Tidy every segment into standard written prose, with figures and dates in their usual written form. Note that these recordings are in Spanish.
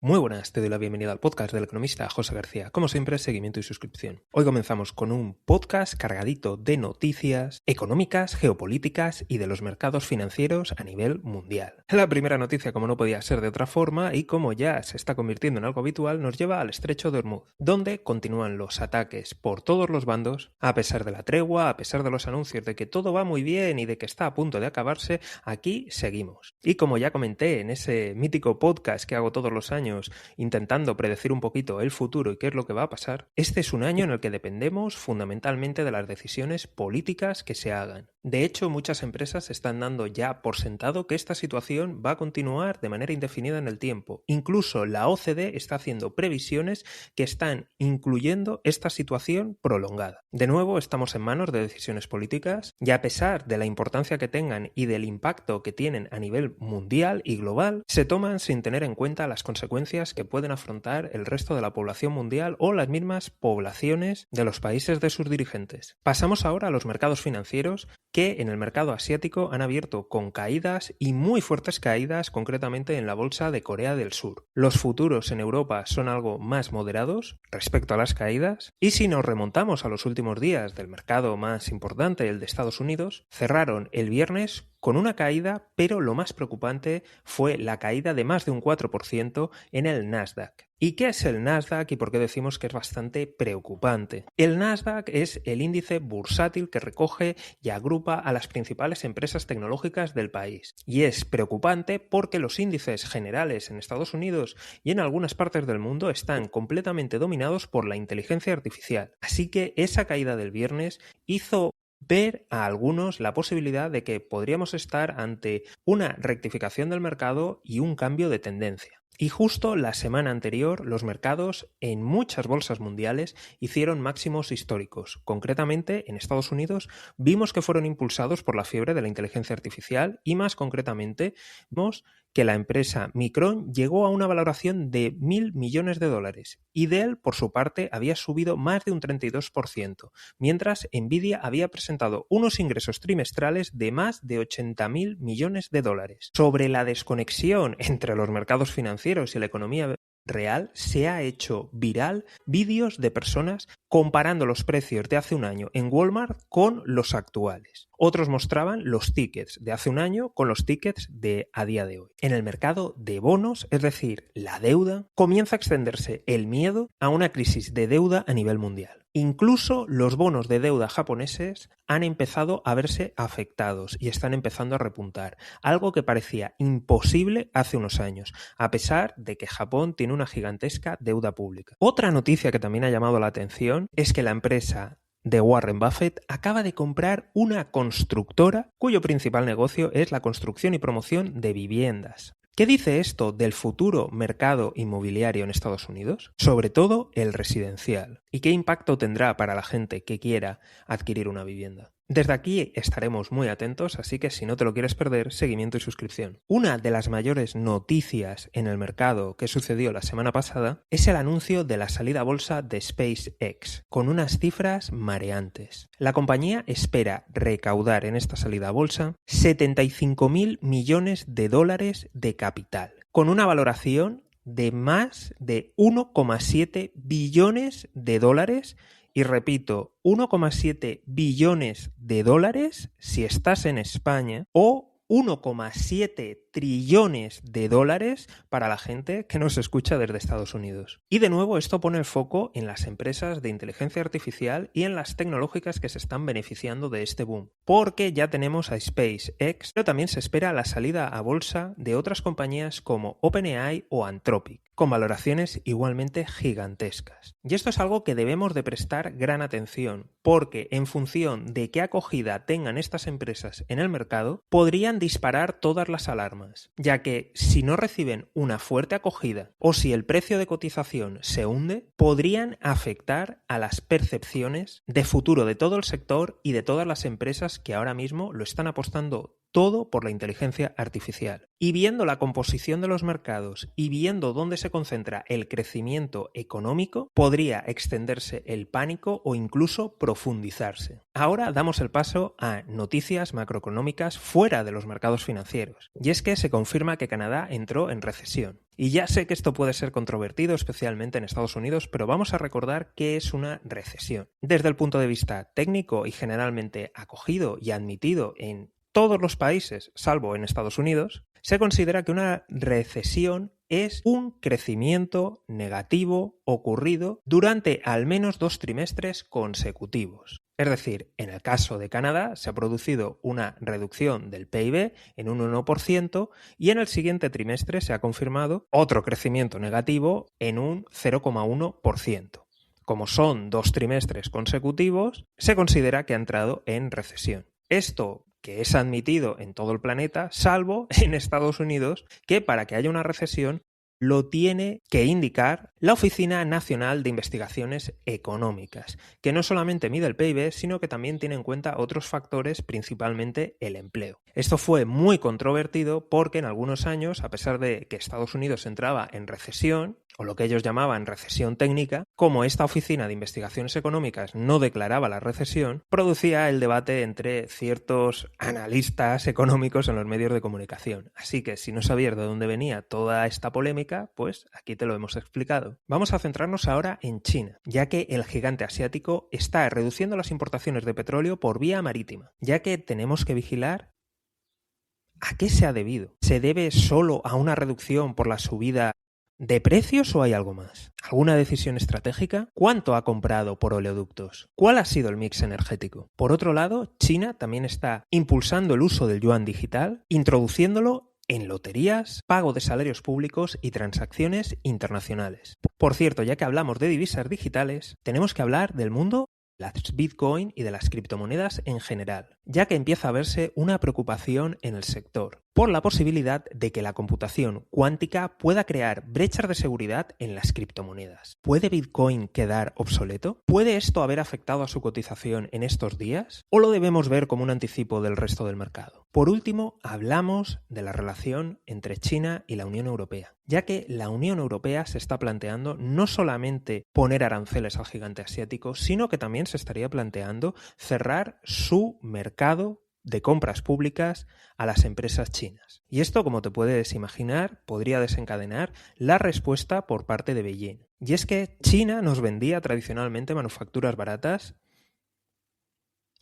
Muy buenas, te doy la bienvenida al podcast del economista José García. Como siempre, seguimiento y suscripción. Hoy comenzamos con un podcast cargadito de noticias económicas, geopolíticas y de los mercados financieros a nivel mundial. La primera noticia, como no podía ser de otra forma y como ya se está convirtiendo en algo habitual, nos lleva al estrecho de Hormuz, donde continúan los ataques por todos los bandos. A pesar de la tregua, a pesar de los anuncios de que todo va muy bien y de que está a punto de acabarse, aquí seguimos. Y como ya comenté en ese mítico podcast que hago todos los años, intentando predecir un poquito el futuro y qué es lo que va a pasar, este es un año en el que dependemos fundamentalmente de las decisiones políticas que se hagan. De hecho, muchas empresas están dando ya por sentado que esta situación va a continuar de manera indefinida en el tiempo. Incluso la OCDE está haciendo previsiones que están incluyendo esta situación prolongada. De nuevo, estamos en manos de decisiones políticas y a pesar de la importancia que tengan y del impacto que tienen a nivel mundial y global, se toman sin tener en cuenta las consecuencias que pueden afrontar el resto de la población mundial o las mismas poblaciones de los países de sus dirigentes. Pasamos ahora a los mercados financieros, que en el mercado asiático han abierto con caídas y muy fuertes caídas, concretamente en la bolsa de Corea del Sur. Los futuros en Europa son algo más moderados respecto a las caídas, y si nos remontamos a los últimos días del mercado más importante, el de Estados Unidos, cerraron el viernes con una caída, pero lo más preocupante fue la caída de más de un 4% en el Nasdaq. ¿Y qué es el Nasdaq y por qué decimos que es bastante preocupante? El Nasdaq es el índice bursátil que recoge y agrupa a las principales empresas tecnológicas del país. Y es preocupante porque los índices generales en Estados Unidos y en algunas partes del mundo están completamente dominados por la inteligencia artificial. Así que esa caída del viernes hizo ver a algunos la posibilidad de que podríamos estar ante una rectificación del mercado y un cambio de tendencia. Y justo la semana anterior, los mercados en muchas bolsas mundiales hicieron máximos históricos. Concretamente, en Estados Unidos vimos que fueron impulsados por la fiebre de la inteligencia artificial y más concretamente vimos que la empresa Micron llegó a una valoración de $1.000 millones y Dell, por su parte, había subido más de un 32%, mientras Nvidia había presentado unos ingresos trimestrales de más de $80.000 millones. Sobre la desconexión entre los mercados financieros y la economía real, se ha hecho viral vídeos de personas comparando los precios de hace un año en Walmart con los actuales. Otros mostraban los tickets de hace un año con los tickets de a día de hoy. En el mercado de bonos, es decir, la deuda, comienza a extenderse el miedo a una crisis de deuda a nivel mundial. Incluso los bonos de deuda japoneses han empezado a verse afectados y están empezando a repuntar, algo que parecía imposible hace unos años, a pesar de que Japón tiene una gigantesca deuda pública. Otra noticia que también ha llamado la atención es que la empresa de Warren Buffett acaba de comprar una constructora cuyo principal negocio es la construcción y promoción de viviendas. ¿Qué dice esto del futuro mercado inmobiliario en Estados Unidos? Sobre todo el residencial. ¿Y qué impacto tendrá para la gente que quiera adquirir una vivienda? Desde aquí estaremos muy atentos, así que si no te lo quieres perder, seguimiento y suscripción. Una de las mayores noticias en el mercado que sucedió la semana pasada es el anuncio de la salida a bolsa de SpaceX, con unas cifras mareantes. La compañía espera recaudar en esta salida a bolsa $75.000 millones de capital, con una valoración de más de 1,7 billones de dólares. Y repito, 1,7 billones de dólares si estás en España o 1,7 trillones de dólares para la gente que nos escucha desde Estados Unidos. Y de nuevo esto pone el foco en las empresas de inteligencia artificial y en las tecnológicas que se están beneficiando de este boom. Porque ya tenemos a SpaceX, pero también se espera la salida a bolsa de otras compañías como OpenAI o Anthropic, con valoraciones igualmente gigantescas. Y esto es algo que debemos de prestar gran atención, porque en función de qué acogida tengan estas empresas en el mercado, podrían disparar todas las alarmas, ya que si no reciben una fuerte acogida o si el precio de cotización se hunde, podrían afectar a las percepciones de futuro de todo el sector y de todas las empresas que ahora mismo lo están apostando todo por la inteligencia artificial. Y viendo la composición de los mercados y viendo dónde se concentra el crecimiento económico, podría extenderse el pánico o incluso profundizarse. Ahora damos el paso a noticias macroeconómicas fuera de los mercados financieros. Y es que se confirma que Canadá entró en recesión. Y ya sé que esto puede ser controvertido, especialmente en Estados Unidos, pero vamos a recordar qué es una recesión. Desde el punto de vista técnico y generalmente acogido y admitido en todos los países, salvo en Estados Unidos, se considera que una recesión es un crecimiento negativo ocurrido durante al menos 2 trimestres consecutivos. Es decir, en el caso de Canadá se ha producido una reducción del PIB en un 1% y en el siguiente trimestre se ha confirmado otro crecimiento negativo en un 0,1%. Como son 2 trimestres consecutivos, se considera que ha entrado en recesión. Esto que es admitido en todo el planeta, salvo en Estados Unidos, que para que haya una recesión lo tiene que indicar la Oficina Nacional de Investigaciones Económicas, que no solamente mide el PIB, sino que también tiene en cuenta otros factores, principalmente el empleo. Esto fue muy controvertido porque en algunos años, a pesar de que Estados Unidos entraba en recesión, o lo que ellos llamaban recesión técnica, como esta Oficina de Investigaciones Económicas no declaraba la recesión, producía el debate entre ciertos analistas económicos en los medios de comunicación. Así que si no sabías de dónde venía toda esta polémica, pues aquí te lo hemos explicado. Vamos a centrarnos ahora en China, ya que el gigante asiático está reduciendo las importaciones de petróleo por vía marítima, ya que tenemos que vigilar a qué se ha debido. ¿Se debe solo a una reducción por la subida de precios o hay algo más? ¿Alguna decisión estratégica? ¿Cuánto ha comprado por oleoductos? ¿Cuál ha sido el mix energético? Por otro lado, China también está impulsando el uso del yuan digital, introduciéndolo en loterías, pago de salarios públicos y transacciones internacionales. Por cierto, ya que hablamos de divisas digitales, tenemos que hablar del mundo de las Bitcoin y de las criptomonedas en general, ya que empieza a verse una preocupación en el sector por la posibilidad de que la computación cuántica pueda crear brechas de seguridad en las criptomonedas. ¿Puede Bitcoin quedar obsoleto? ¿Puede esto haber afectado a su cotización en estos días? ¿O lo debemos ver como un anticipo del resto del mercado? Por último, hablamos de la relación entre China y la Unión Europea, ya que la Unión Europea se está planteando no solamente poner aranceles al gigante asiático, sino que también se estaría planteando cerrar su mercado de compras públicas a las empresas chinas. Y esto, como te puedes imaginar, podría desencadenar la respuesta por parte de Beijing. Y es que China nos vendía tradicionalmente manufacturas baratas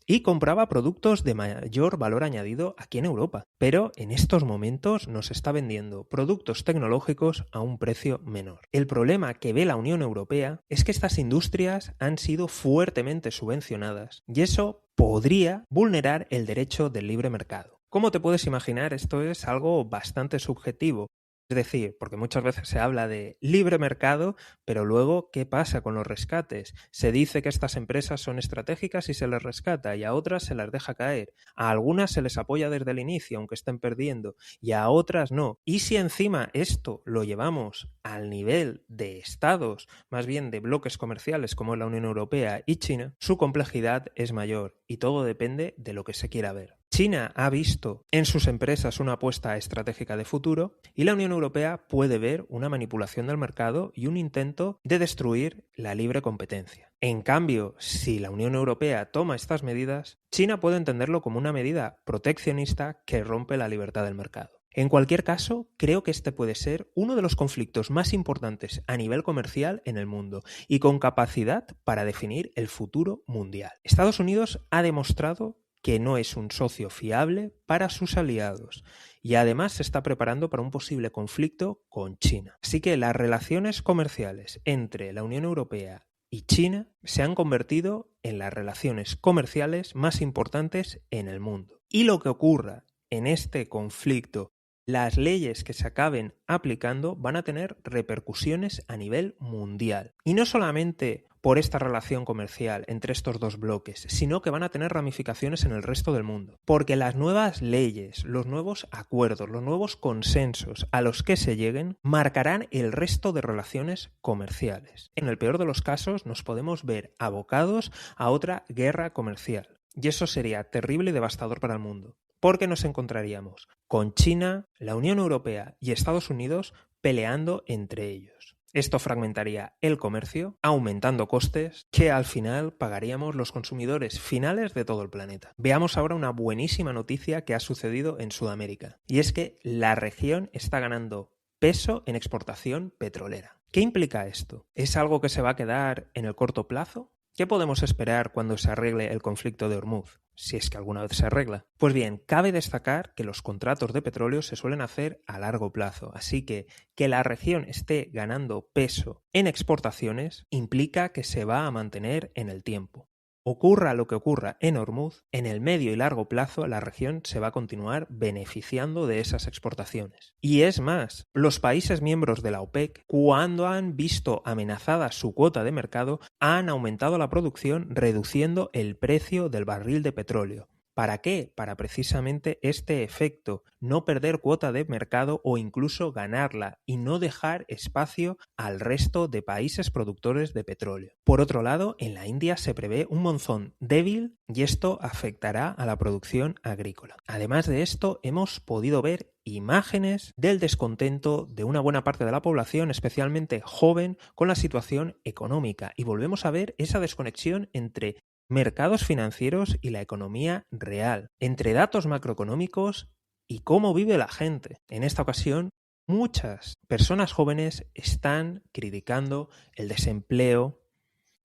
y compraba productos de mayor valor añadido aquí en Europa. Pero en estos momentos nos está vendiendo productos tecnológicos a un precio menor. El problema que ve la Unión Europea es que estas industrias han sido fuertemente subvencionadas y eso podría vulnerar el derecho del libre mercado. Como te puedes imaginar, esto es algo bastante subjetivo. Es decir, porque muchas veces se habla de libre mercado, pero luego, ¿qué pasa con los rescates? Se dice que estas empresas son estratégicas y se les rescata, y a otras se las deja caer. A algunas se les apoya desde el inicio, aunque estén perdiendo, y a otras no. Y si encima esto lo llevamos al nivel de estados, más bien de bloques comerciales como la Unión Europea y China, su complejidad es mayor, y todo depende de lo que se quiera ver. China ha visto en sus empresas una apuesta estratégica de futuro y la Unión Europea puede ver una manipulación del mercado y un intento de destruir la libre competencia. En cambio, si la Unión Europea toma estas medidas, China puede entenderlo como una medida proteccionista que rompe la libertad del mercado. En cualquier caso, creo que este puede ser uno de los conflictos más importantes a nivel comercial en el mundo y con capacidad para definir el futuro mundial. Estados Unidos ha demostrado que no es un socio fiable para sus aliados y además se está preparando para un posible conflicto con China. Así que las relaciones comerciales entre la Unión Europea y China se han convertido en las relaciones comerciales más importantes en el mundo. Y lo que ocurra en este conflicto, las leyes que se acaben aplicando van a tener repercusiones a nivel mundial. Y no solamente por esta relación comercial entre estos dos bloques, sino que van a tener ramificaciones en el resto del mundo. Porque las nuevas leyes, los nuevos acuerdos, los nuevos consensos a los que se lleguen marcarán el resto de relaciones comerciales. En el peor de los casos nos podemos ver abocados a otra guerra comercial. Y eso sería terrible y devastador para el mundo. Porque nos encontraríamos con China, la Unión Europea y Estados Unidos peleando entre ellos. Esto fragmentaría el comercio, aumentando costes que al final pagaríamos los consumidores finales de todo el planeta. Veamos ahora una buenísima noticia que ha sucedido en Sudamérica. Y es que la región está ganando peso en exportación petrolera. ¿Qué implica esto? ¿Es algo que se va a quedar en el corto plazo? ¿Qué podemos esperar cuando se arregle el conflicto de Hormuz? Si es que alguna vez se arregla. Pues bien, cabe destacar que los contratos de petróleo se suelen hacer a largo plazo, así que la región esté ganando peso en exportaciones implica que se va a mantener en el tiempo. Ocurra lo que ocurra en Hormuz, en el medio y largo plazo la región se va a continuar beneficiando de esas exportaciones. Y es más, los países miembros de la OPEC, cuando han visto amenazada su cuota de mercado, han aumentado la producción reduciendo el precio del barril de petróleo. ¿Para qué? Para precisamente este efecto, no perder cuota de mercado o incluso ganarla y no dejar espacio al resto de países productores de petróleo. Por otro lado, en la India se prevé un monzón débil y esto afectará a la producción agrícola. Además de esto, hemos podido ver imágenes del descontento de una buena parte de la población, especialmente joven, con la situación económica y volvemos a ver esa desconexión entre mercados financieros y la economía real, entre datos macroeconómicos y cómo vive la gente. En esta ocasión, muchas personas jóvenes están criticando el desempleo,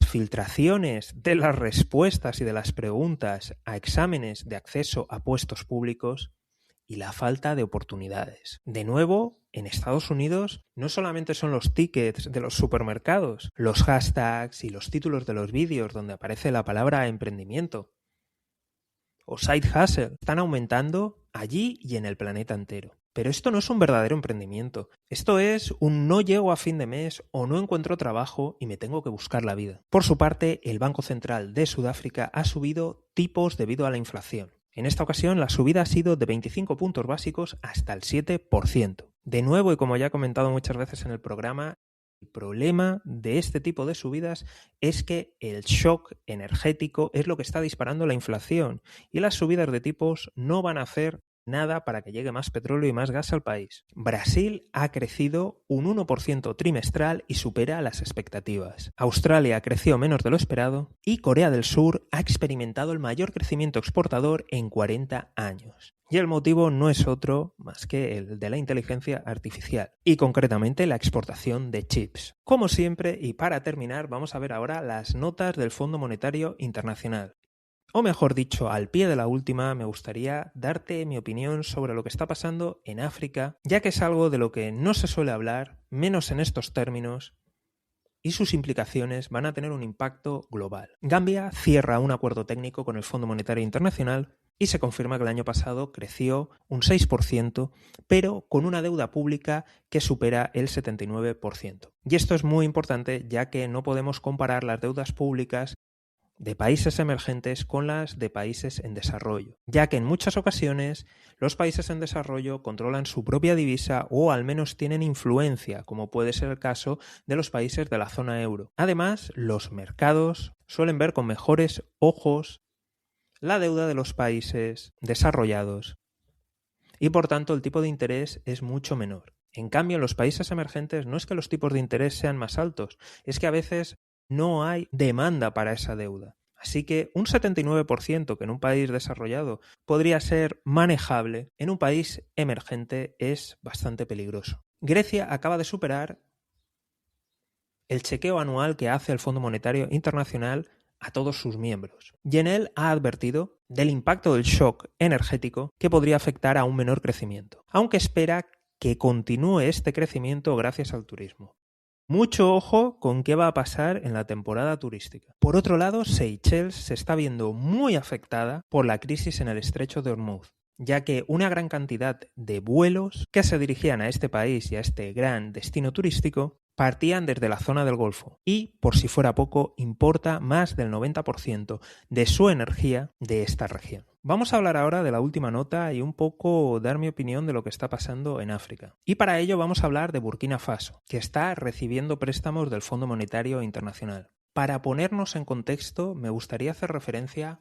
filtraciones de las respuestas y de las preguntas a exámenes de acceso a puestos públicos y la falta de oportunidades. De nuevo, en Estados Unidos no solamente son los tickets de los supermercados, los hashtags y los títulos de los vídeos donde aparece la palabra emprendimiento o side hustle están aumentando allí y en el planeta entero. Pero esto no es un verdadero emprendimiento. Esto es un no llego a fin de mes o no encuentro trabajo y me tengo que buscar la vida. Por su parte, el Banco Central de Sudáfrica ha subido tipos debido a la inflación. En esta ocasión la subida ha sido de 25 puntos básicos hasta el 7%. De nuevo, y como ya he comentado muchas veces en el programa, el problema de este tipo de subidas es que el shock energético es lo que está disparando la inflación y las subidas de tipos no van a hacer nada para que llegue más petróleo y más gas al país. Brasil ha crecido un 1% trimestral y supera las expectativas. Australia creció menos de lo esperado y Corea del Sur ha experimentado el mayor crecimiento exportador en 40 años. Y el motivo no es otro más que el de la inteligencia artificial y concretamente la exportación de chips. Como siempre, y para terminar, vamos a ver ahora las notas del Fondo Monetario Internacional. O mejor dicho, al pie de la última, me gustaría darte mi opinión sobre lo que está pasando en África, ya que es algo de lo que no se suele hablar, menos en estos términos, y sus implicaciones van a tener un impacto global. Gambia cierra un acuerdo técnico con el Fondo Monetario Internacional y se confirma que el año pasado creció un 6%, pero con una deuda pública que supera el 79%. Y esto es muy importante, ya que no podemos comparar las deudas públicas de países emergentes con las de países en desarrollo, ya que en muchas ocasiones los países en desarrollo controlan su propia divisa o al menos tienen influencia, como puede ser el caso de los países de la zona euro. Además, los mercados suelen ver con mejores ojos la deuda de los países desarrollados y por tanto el tipo de interés es mucho menor. En cambio, en los países emergentes no es que los tipos de interés sean más altos, es que a veces no hay demanda para esa deuda. Así que un 79% que en un país desarrollado podría ser manejable, en un país emergente es bastante peligroso. Grecia acaba de superar el chequeo anual que hace el Fondo Monetario Internacional a todos sus miembros. Y en él ha advertido del impacto del shock energético que podría afectar a un menor crecimiento, aunque espera que continúe este crecimiento gracias al turismo. Mucho ojo con qué va a pasar en la temporada turística. Por otro lado, Seychelles se está viendo muy afectada por la crisis en el estrecho de Hormuz, ya que una gran cantidad de vuelos que se dirigían a este país y a este gran destino turístico partían desde la zona del Golfo y, por si fuera poco, importa más del 90% de su energía de esta región. Vamos a hablar ahora de la última nota y un poco dar mi opinión de lo que está pasando en África. Y para ello vamos a hablar de Burkina Faso, que está recibiendo préstamos del Fondo Monetario Internacional. Para ponernos en contexto, me gustaría hacer referencia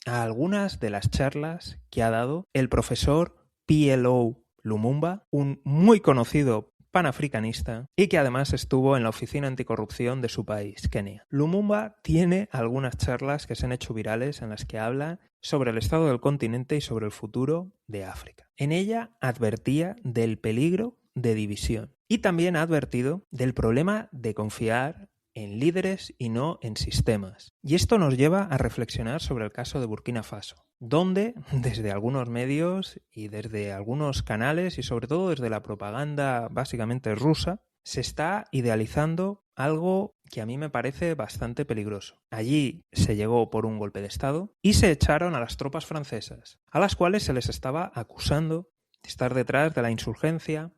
a algunas de las charlas que ha dado el profesor PLO Lumumba, un muy conocido panafricanista y que además estuvo en la oficina anticorrupción de su país, Kenia. Lumumba tiene algunas charlas que se han hecho virales en las que habla sobre el estado del continente y sobre el futuro de África. En ella advertía del peligro de división y también ha advertido del problema de confiar en líderes y no en sistemas. Y esto nos lleva a reflexionar sobre el caso de Burkina Faso, donde desde algunos medios y desde algunos canales y sobre todo desde la propaganda básicamente rusa se está idealizando algo que a mí me parece bastante peligroso. Allí se llegó por un golpe de Estado y se echaron a las tropas francesas, a las cuales se les estaba acusando de estar detrás de la insurgencia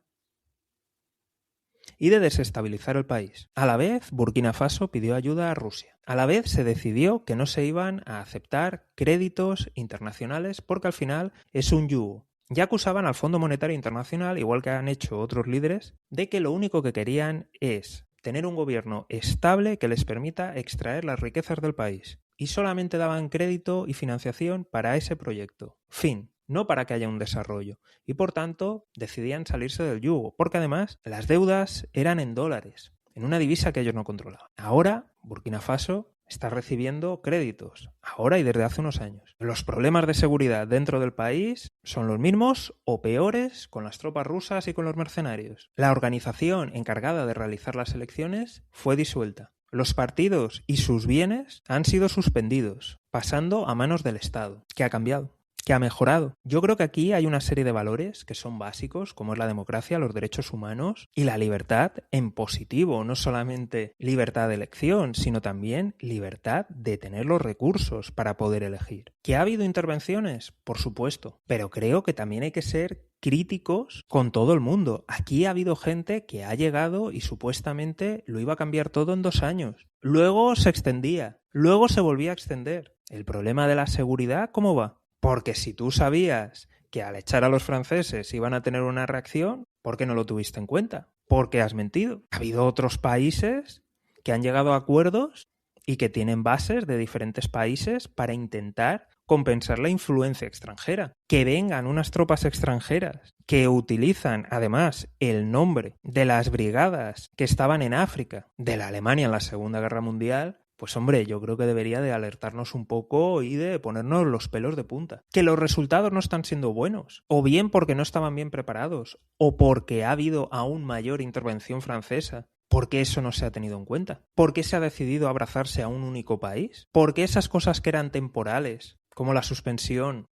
y de desestabilizar el país. A la vez, Burkina Faso pidió ayuda a Rusia. A la vez, se decidió que no se iban a aceptar créditos internacionales porque al final es un yugo. Ya acusaban al Fondo Monetario Internacional, igual que han hecho otros líderes, de que lo único que querían es tener un gobierno estable que les permita extraer las riquezas del país. Y solamente daban crédito y financiación para ese proyecto. Fin. No para que haya un desarrollo. Y por tanto decidían salirse del yugo, porque además las deudas eran en dólares, en una divisa que ellos no controlaban. Ahora Burkina Faso está recibiendo créditos, ahora y desde hace unos años. Los problemas de seguridad dentro del país son los mismos o peores con las tropas rusas y con los mercenarios. La organización encargada de realizar las elecciones fue disuelta. Los partidos y sus bienes han sido suspendidos, pasando a manos del Estado. ¿Qué ha cambiado? Que ha mejorado. Yo creo que aquí hay una serie de valores que son básicos, como es la democracia, los derechos humanos y la libertad en positivo, no solamente libertad de elección, sino también libertad de tener los recursos para poder elegir. ¿Que ha habido intervenciones? Por supuesto, pero creo que también hay que ser críticos con todo el mundo. Aquí ha habido gente que ha llegado y supuestamente lo iba a cambiar todo en 2 años. Luego se extendía, luego se volvía a extender. ¿El problema de la seguridad cómo va? Porque si tú sabías que al echar a los franceses iban a tener una reacción, ¿por qué no lo tuviste en cuenta? ¿Por qué has mentido? Ha habido otros países que han llegado a acuerdos y que tienen bases de diferentes países para intentar compensar la influencia extranjera. Que vengan unas tropas extranjeras que utilizan además el nombre de las brigadas que estaban en África, de la Alemania en la Segunda Guerra Mundial. Pues hombre, yo creo que debería de alertarnos un poco y de ponernos los pelos de punta. Que los resultados no están siendo buenos, o bien porque no estaban bien preparados, o porque ha habido aún mayor intervención francesa. ¿Por qué eso no se ha tenido en cuenta? ¿Por qué se ha decidido abrazarse a un único país? ¿Por qué esas cosas que eran temporales, como la suspensión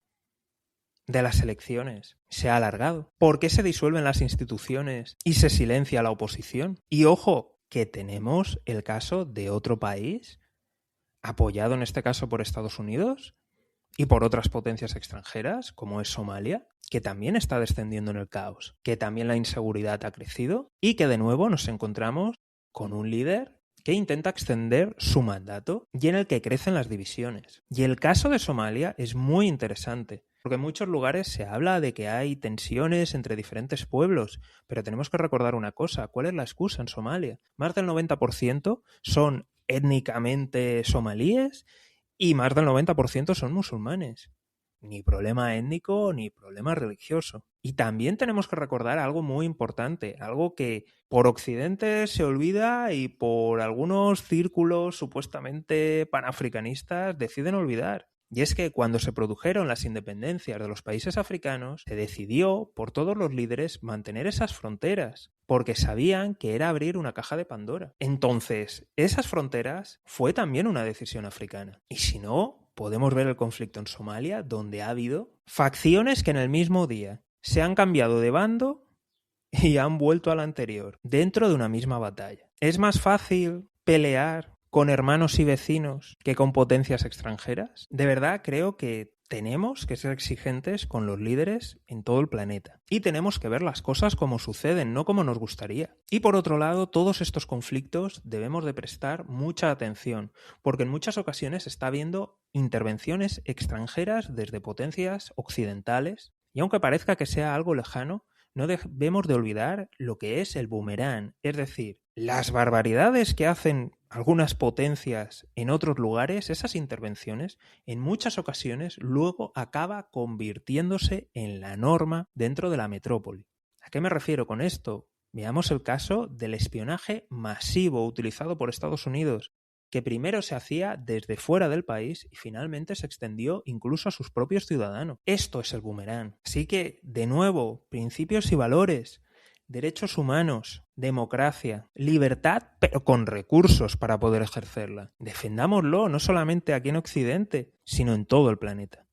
de las elecciones, se ha alargado? ¿Por qué se disuelven las instituciones y se silencia a la oposición? Y ojo, que tenemos el caso de otro país, apoyado en este caso por Estados Unidos y por otras potencias extranjeras, como es Somalia, que también está descendiendo en el caos, que también la inseguridad ha crecido y que de nuevo nos encontramos con un líder que intenta extender su mandato y en el que crecen las divisiones. Y el caso de Somalia es muy interesante, porque en muchos lugares se habla de que hay tensiones entre diferentes pueblos, pero tenemos que recordar una cosa, ¿cuál es la excusa en Somalia? Más del 90% son étnicamente somalíes y más del 90% son musulmanes. Ni problema étnico ni problema religioso. Y también tenemos que recordar algo muy importante, algo que por Occidente se olvida y por algunos círculos supuestamente panafricanistas deciden olvidar. Y es que cuando se produjeron las independencias de los países africanos, se decidió por todos los líderes mantener esas fronteras, porque sabían que era abrir una caja de Pandora. Entonces, esas fronteras fue también una decisión africana. Y si no, podemos ver el conflicto en Somalia, donde ha habido facciones que en el mismo día se han cambiado de bando y han vuelto al anterior, dentro de una misma batalla. Es más fácil pelear con hermanos y vecinos que con potencias extranjeras. De verdad creo que tenemos que ser exigentes con los líderes en todo el planeta. Y tenemos que ver las cosas como suceden, no como nos gustaría. Y por otro lado, todos estos conflictos debemos de prestar mucha atención, porque en muchas ocasiones está habiendo intervenciones extranjeras desde potencias occidentales. Y aunque parezca que sea algo lejano, no debemos de olvidar lo que es el boomerang, es decir, las barbaridades que hacen algunas potencias en otros lugares, esas intervenciones, en muchas ocasiones luego acaba convirtiéndose en la norma dentro de la metrópoli. ¿A qué me refiero con esto? Veamos el caso del espionaje masivo utilizado por Estados Unidos, que primero se hacía desde fuera del país y finalmente se extendió incluso a sus propios ciudadanos. Esto es el boomerang. Así que, de nuevo, principios y valores, derechos humanos, democracia, libertad, pero con recursos para poder ejercerla. Defendámoslo, no solamente aquí en Occidente, sino en todo el planeta.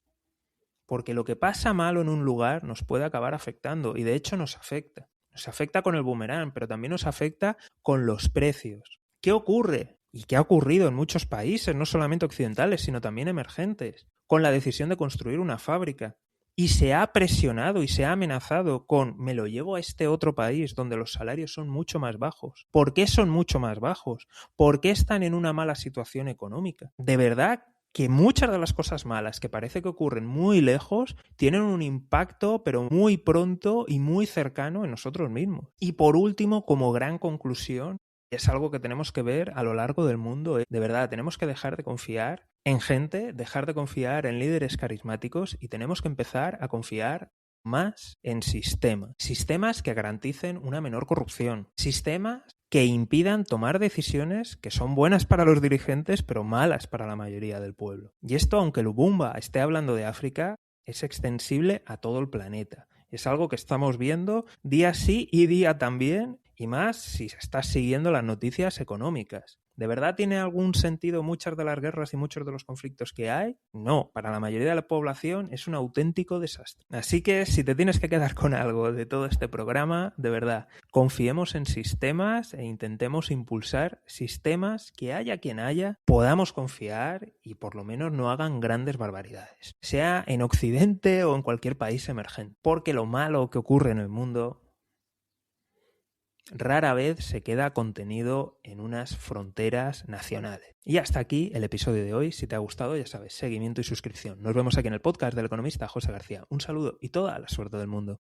Porque lo que pasa malo en un lugar nos puede acabar afectando, y de hecho nos afecta. Nos afecta con el boomerang, pero también nos afecta con los precios. ¿Qué ocurre? Y qué ha ocurrido en muchos países, no solamente occidentales, sino también emergentes, con la decisión de construir una fábrica. Y se ha presionado y se ha amenazado con me lo llevo a este otro país donde los salarios son mucho más bajos. ¿Por qué son mucho más bajos? ¿Por qué están en una mala situación económica? ¿De verdad que muchas de las cosas malas que parece que ocurren muy lejos tienen un impacto pero muy pronto y muy cercano en nosotros mismos? Y por último, como gran conclusión, es algo que tenemos que ver a lo largo del mundo. De verdad, tenemos que dejar de confiar en gente, dejar de confiar en líderes carismáticos y tenemos que empezar a confiar más en sistemas. Sistemas que garanticen una menor corrupción. Sistemas que impidan tomar decisiones que son buenas para los dirigentes pero malas para la mayoría del pueblo. Y esto, aunque Lubumba esté hablando de África, es extensible a todo el planeta. Es algo que estamos viendo día sí y día también, y más si estás siguiendo las noticias económicas. ¿De verdad tiene algún sentido muchas de las guerras y muchos de los conflictos que hay? No, para la mayoría de la población es un auténtico desastre. Así que si te tienes que quedar con algo de todo este programa, de verdad, confiemos en sistemas e intentemos impulsar sistemas que haya quien haya, podamos confiar y por lo menos no hagan grandes barbaridades. Sea en Occidente o en cualquier país emergente. Porque lo malo que ocurre en el mundo rara vez se queda contenido en unas fronteras nacionales. Y hasta aquí el episodio de hoy. Si te ha gustado, ya sabes, seguimiento y suscripción. Nos vemos aquí en el podcast del economista José García. Un saludo y toda la suerte del mundo.